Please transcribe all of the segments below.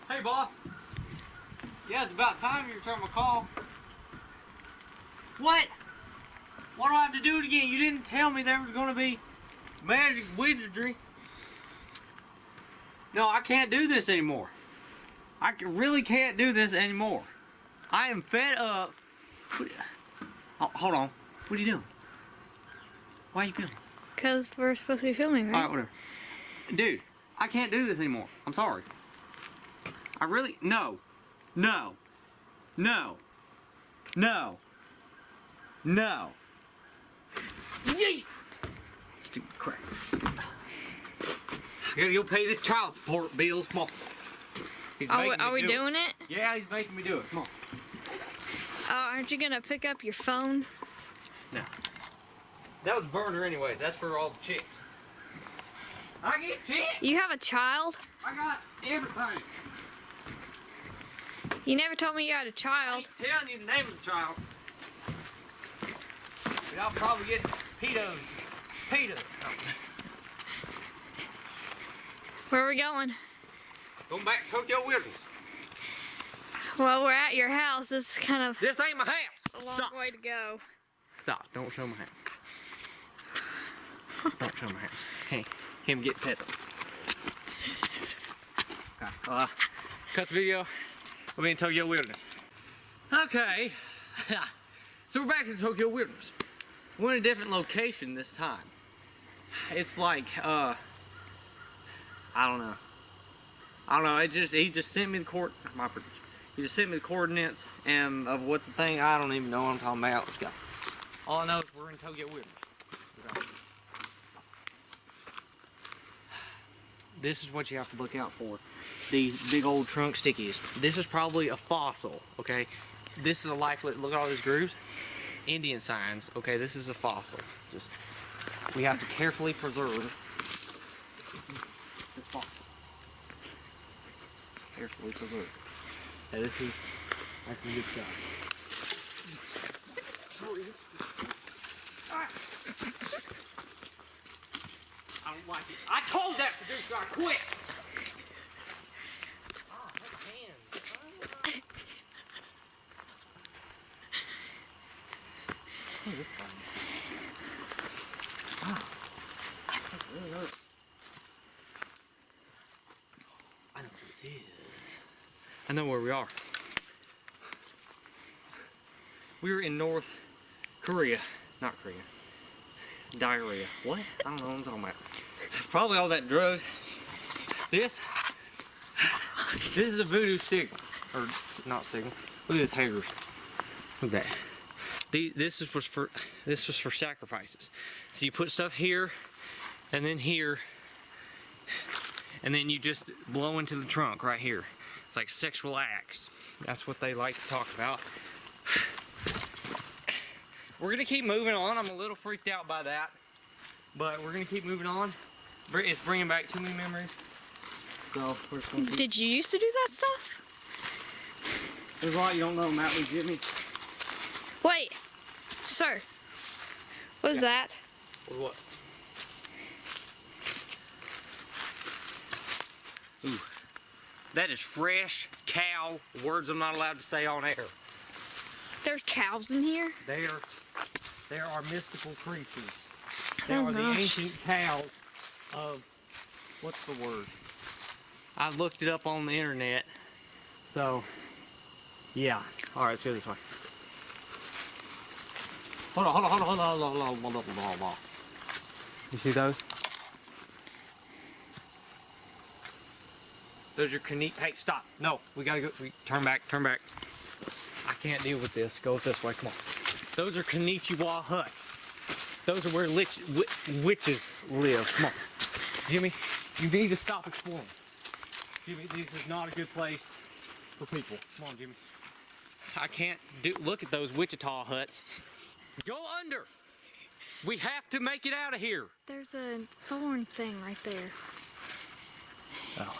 Hey, boss. Yeah, it's about time you returned my call. What? What do I have to do it again? You didn't tell me there was going to be magic wizardry. No, I can't do this anymore. Really can't do this anymore. I am fed up. Oh, hold on. What are you doing? Why are you filming? Because we're supposed to be filming, right? Alright, whatever. Dude, I can't do this anymore. I'm sorry. I really... No. No. No. No. No. Yeet! Stupid crap. I gotta go pay this child support bills. Come on. Are we doing it? Yeah, he's making me do it. Come on. Aren't you gonna pick up your phone? No. That was burner anyways. That's for all the chicks. I get chicks. You have a child? I got everything. You never told me you had a I child. ain't telling you the name of the child. But I'll probably get pedos. Where are we going? Going back to Tokyo Wilderness. Well, we're at your house. It's kind of This ain't my house. a long Stop. way to go. Stop. Don't show my house. Don't show my house. Hey, him get pet. Okay. Cut the video. We'll be in Tokyo Wilderness. Okay. So we're back in Tokyo Wilderness. We're in a different location this time. It's like, I don't know. He just sent me the he just sent me the coordinates and of what the thing, I don't even know what I'm talking about. Let's go. All I know is we're in Tokyo Wilderness. Okay. This is what you have to look out for. These big old trunk stickies. This is probably a fossil, okay? This is a lifeless, look at all these grooves. Indian signs, okay, this is a fossil. We have to carefully preserve this fossil. Carefully preserve. That is that's some good stuff. I don't like it. I told that producer I quit. What is this thing? Wow. That's really hurt. I know what this is. I know where we are. We're in North Korea. Not Korea. Diarrhea. What? I don't know what I'm talking about. It's probably all that drugs. This is a voodoo stick. Or not signal. Look at his hairs. Look at that. This was for sacrifices. So you put stuff here, and then here, and then you just blow into the trunk right here. It's like sexual acts. That's what they like to talk about. We're gonna keep moving on. I'm a little freaked out by that, but we're gonna keep moving on. It's bringing back too many memories. So we're just gonna keep... Did you used to do that stuff? There's a lot you don't know, Matt Lee Jimmy. Wait, sir. What is that? What? Ooh. That is fresh cow, words I'm not allowed to say on air. There's cows in here? There are mystical creatures. They are the ancient cows of, what's the word? I looked it up on the internet. So, yeah. Alright, let's go this way. Hold on. You see those? Those are Hey, stop. No, we gotta go. Turn back. I can't deal with this. Go this way, come on. Those are Konnichiwa huts. Those are where witches live. Come on. Jimmy, you need to stop exploring. Jimmy, this is not a good place for people. Come on, Jimmy. I can't look at those Wichita huts. Go under. We have to make it out of here. There's a thorn thing right there. Oh.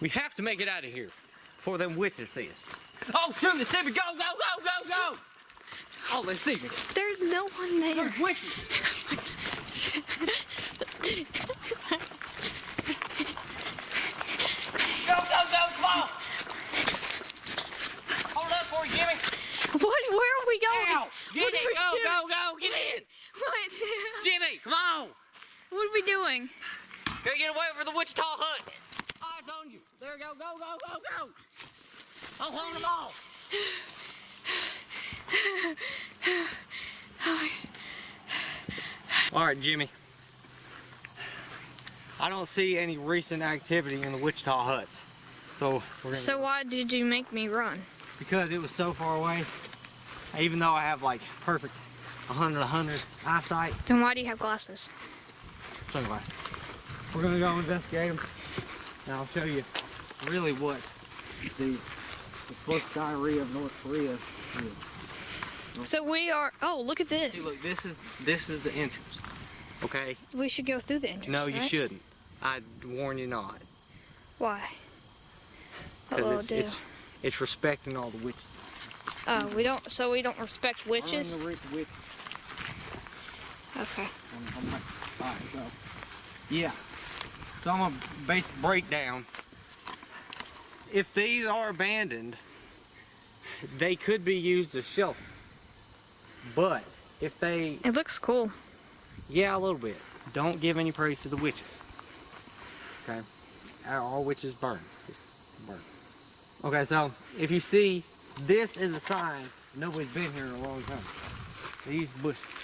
We have to make it out of here before them witches see us. Oh, shoot, they see me. Go. Oh, they see me. There's no one there. There's witches. Wichita huts. Eyes on you. There you go. Go, go, go, go. I'm on them all. All right, Jimmy. I don't see any recent activity in the Wichita huts. So we're gonna So why did you make me run? because it was so far away. Even though I have like perfect 100 eyesight. Then why do you have glasses? Sunglasses. We're gonna go investigate them, and I'll show you really what the explosive diarrhea of North Korea is. So we are. Oh, look at See, this. look, this is the entrance. Okay. We should go through the entrance. No, you right? shouldn't. I warn you not. Why? What will it do? It's respecting all the witches. Oh, we don't. So we don't respect witches. I'm the witches. Okay. Alright, so yeah. So I'm gonna basic breakdown. If these are abandoned, they could be used as shelter. But if they, It looks cool. yeah, a little bit. Don't give any praise to the witches. Okay? All witches burn. Just burn. Okay, so if you see, this is a sign nobody's been here in a long time. These bushes.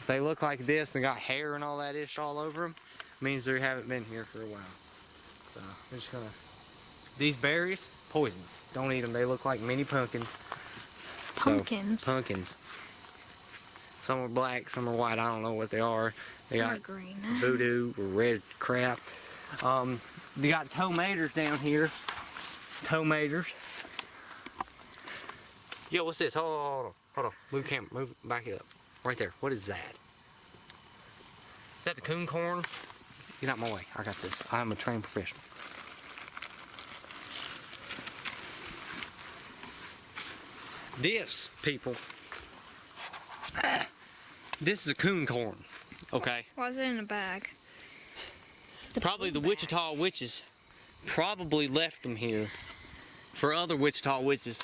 They look like this and got hair and all that ish all over them. Means they haven't been here for a while. So I'm just gonna. These berries, poisonous. Don't eat them. They look like mini pumpkins. Pumpkins. So, pumpkins. Some are black, some are white. I don't know what they are. They Some got are green. voodoo or red crap. They got tomatoes down here. Tomatoes. Yo, what's this? Hold on. Move camera. Move. Back it up. Right there. What is that? Is that the coon corn? Get out my way. I got this. I'm a trained professional. This, people. This is a coon corn. Okay. Why is it in a bag? It's a Probably the blue bag. Wichita witches probably left them here for other Wichita witches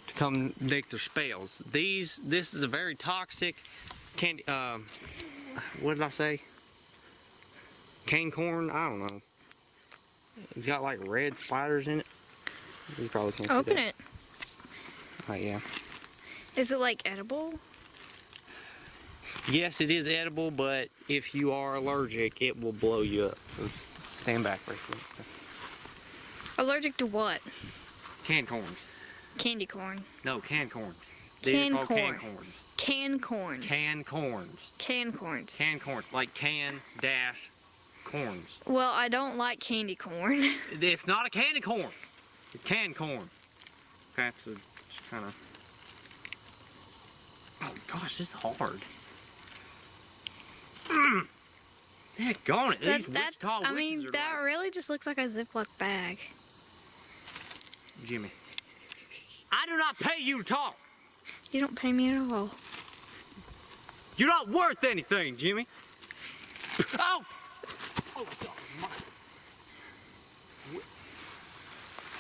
to come make their spells. This is a very toxic candy, what did I say? Cane corn? I don't know. It's got like red spiders in it. You probably can't see Open that. it. Right, yeah. Is it like edible? Yes, it is edible, but if you are allergic, it will blow you up. So stand back right there. Allergic to what? Canned corn. Candy corn. No, canned corn. These Canned are called canned corn. corns. Canned corns. Canned corns. Canned corns. Canned corn. Like can dash corns. Well, I don't like candy corn. It's not a candy corn. It's canned corn. Okay, so just kind of. Oh gosh, this is hard. Daggone it, these Wichita witches I mean, are that like... really just looks like a Ziploc bag. Jimmy, I do not pay you to talk. You don't pay me at all. You're not worth anything, Jimmy. Oh! Oh, God.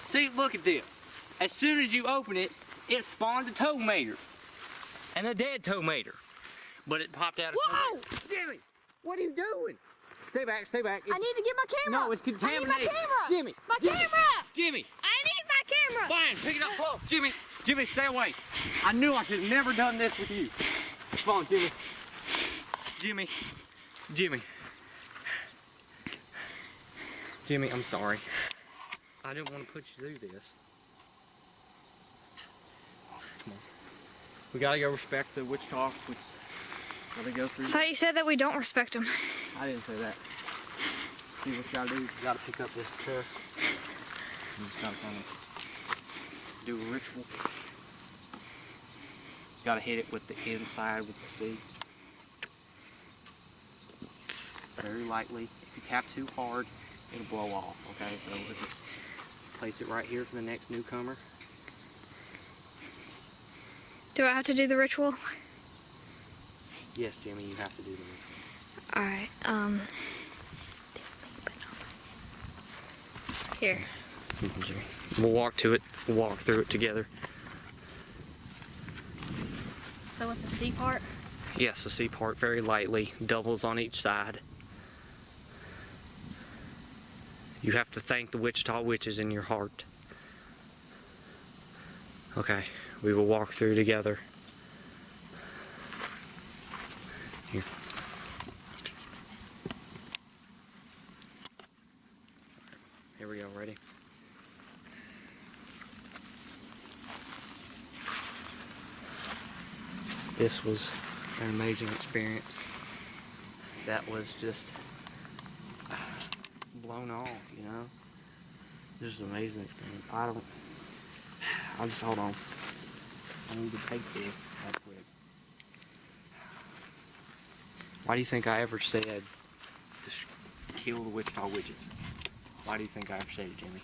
See, look at this. As soon as you open it, it spawned a tomato. And a dead tomato. But it popped out a Whoa! tomato. Jimmy, what are you doing? Stay back, stay back. I need to get my camera. No, it's I need contaminated. my camera. Jimmy, My Jimmy, camera. Jimmy, I need my camera. fine, pick it up close. Jimmy, Jimmy, stay away. I knew I should have never done this with you. Come on, Jimmy. Jimmy, Jimmy. Jimmy, I'm sorry. I didn't want to put you through this. Come on. We gotta go respect the Wichita, which gotta go through. I thought you said that we don't respect them. I didn't say that. See what you gotta do? You gotta pick up this chest. You just gotta kind of do a ritual. You gotta hit it with the inside with the seed. Very lightly. If you tap too hard, it'll blow off. Okay, so we'll just place it right here for the next newcomer. Do I have to do the ritual? Yes, Jimmy, you have to do the ritual. Alright, here. Jimmy. We'll walk to it. We'll walk through it together. So with the C part? Yes, the C part very lightly, doubles on each side. You have to thank the Wichita witches in your heart. Okay, we will walk through together. Here. Here we go, ready? This was an amazing experience. That was just blown off, you know? Just an amazing experience. I'll just hold on. I need to take this real quick. Why do you think I ever said to kill the Wichita witches? Why do you think I ever said it, Jimmy?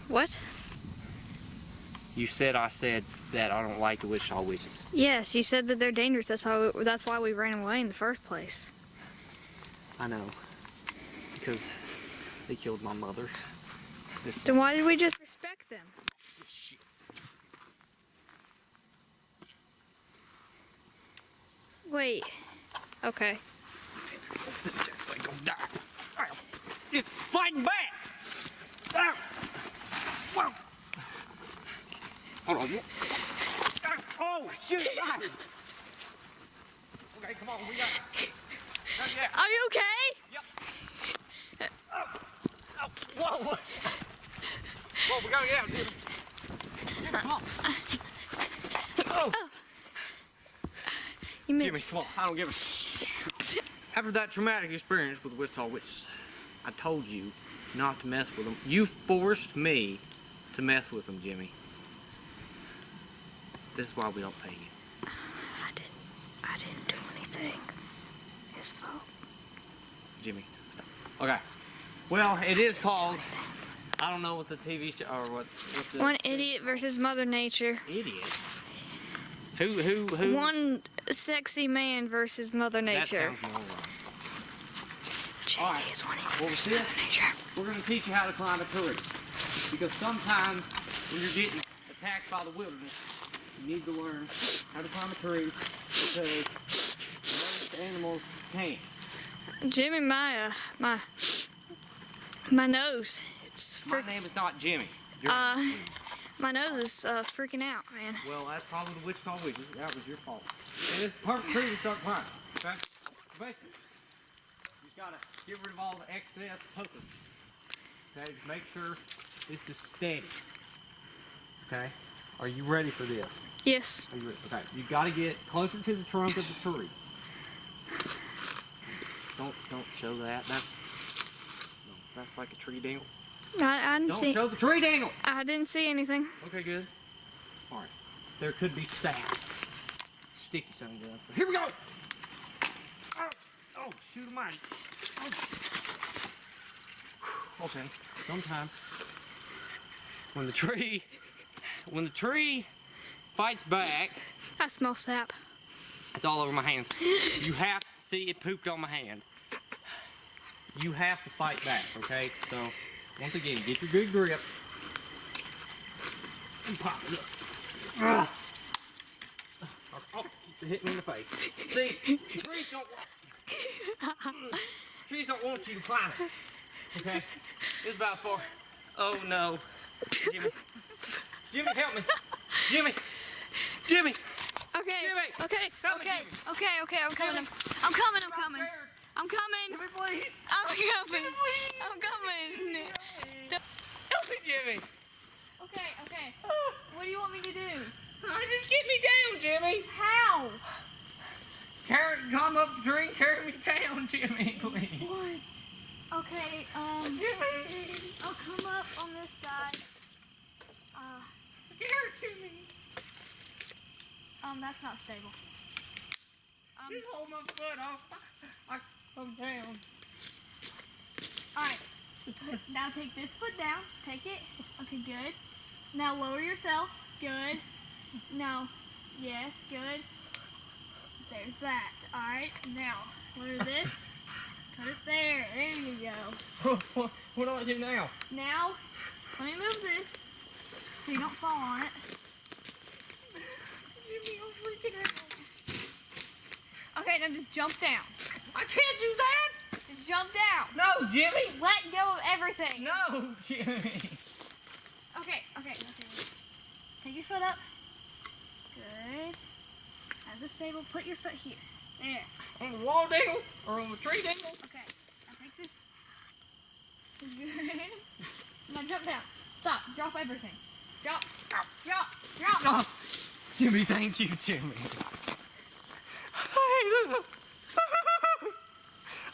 What? You said I said that I don't like the Wichita witches. Yes, you said that they're dangerous. That's why we ran away in the first place. I know. Because they killed my mother. Then why did we just respect them? Shit. Wait. Okay. This thing gonna die. It's fighting back. Ow. Whoa. Hold on. Oh shoot! Okay, come on. We got. Yeah. Are you okay? Yep. Oh. Oh. Whoa. Whoa, we gotta get out, dude. Yeah, come on. Oh. You Jimmy, missed. come on. I don't give a shit. After that traumatic experience with the Wichita witches, I told you not to mess with them. You forced me to mess with them, Jimmy. This is why we don't pay you. I didn't do anything. His fault. Jimmy, stop. Okay. Well, it is called, I don't know what the TV show, or what the... One idiot versus Mother Nature. Idiot? Who? One sexy man versus Mother Nature. That sounds more wrong. Jimmy All right. is one idiot Well, versus see, Mother Nature. we're going to teach you how to climb a tree. Because sometimes when you're getting attacked by the wilderness, you need to learn how to climb a tree because most animals can't. Jimmy, my nose. It's My name is not Jimmy. my nose is freaking out, man. Well, that's probably the Wichita witches. That was your fault. And it's the perfect tree to start climbing. Okay? Basically, you just gotta get rid of all the excess poking. Okay? Just make sure this is steady. Okay? Are you ready for this? Yes. Are you ready? Okay. You gotta get closer to the trunk of the tree. Don't show that. That's like a tree dangle. I didn't Don't see. show the tree dangle. I didn't see anything. Okay, good. All right. There could be sap. Sticky something up. Here we go. Oh, shoot 'em out. Oh. Okay. Sometimes when the tree fights back, I smell sap. it's all over my hands. You have see it pooped on my hand. You have to fight back, okay? So once again, get your good grip and pop it up. Oh, hit me in the face. See, trees don't want you to climb it. Okay? This is about as far. Oh no. Jimmy, help me. Jimmy. Okay. Jimmy! Okay. Help me, Okay. Jimmy. Okay. I'm coming. Jimmy. I'm coming. I'm coming. Jimmy, please. I'm coming. Please. I'm coming. Help me, Jimmy. Okay. What do you want me to do? Just get me down, Jimmy. How? Come up the tree and carry me down, Jimmy, please. What? Okay. Jimmy. I'll come up on this side. Scared to me. That's not stable. Just hold my foot off. I come down. Alright. Now take this foot down. Take it. Okay, good. Now lower yourself. Good. Now, yes, good. There's that. Alright, now, lower this. Put it there. There you go. What do I do now? Now, let me move this so you don't fall on it. Jimmy, I'm freaking out. Okay, now just jump down. I can't do that. Just jump down. No, Jimmy. Let go of everything. No, Jimmy. Okay. Take your foot up. Good. As a stable, put your foot here. There. On the wall dingle or on the tree dingle? Okay. Now take this. Good. Now jump down. Stop. Drop everything. Drop. Oh, Jimmy, thank you, Jimmy.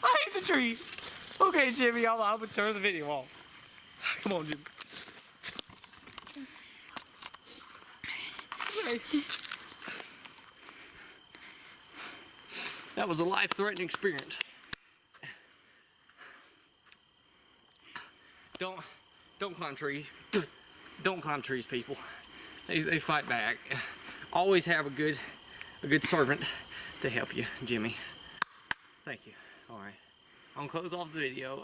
I hate the tree. Okay, Jimmy, I'm gonna turn the video off. Come on, Jimmy. Okay. That was a life-threatening experience. Don't climb trees. Don't climb trees, people. They fight back. Always have a good servant to help you, Jimmy. Thank you. All right, I'm gonna close off the video.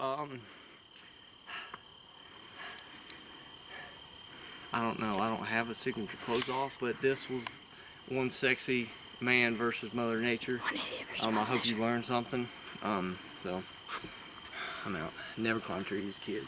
I don't know. I don't have a signature close off, but this was one sexy man versus Mother Nature. I hope you learned something. So I'm out. Never climb trees, kids.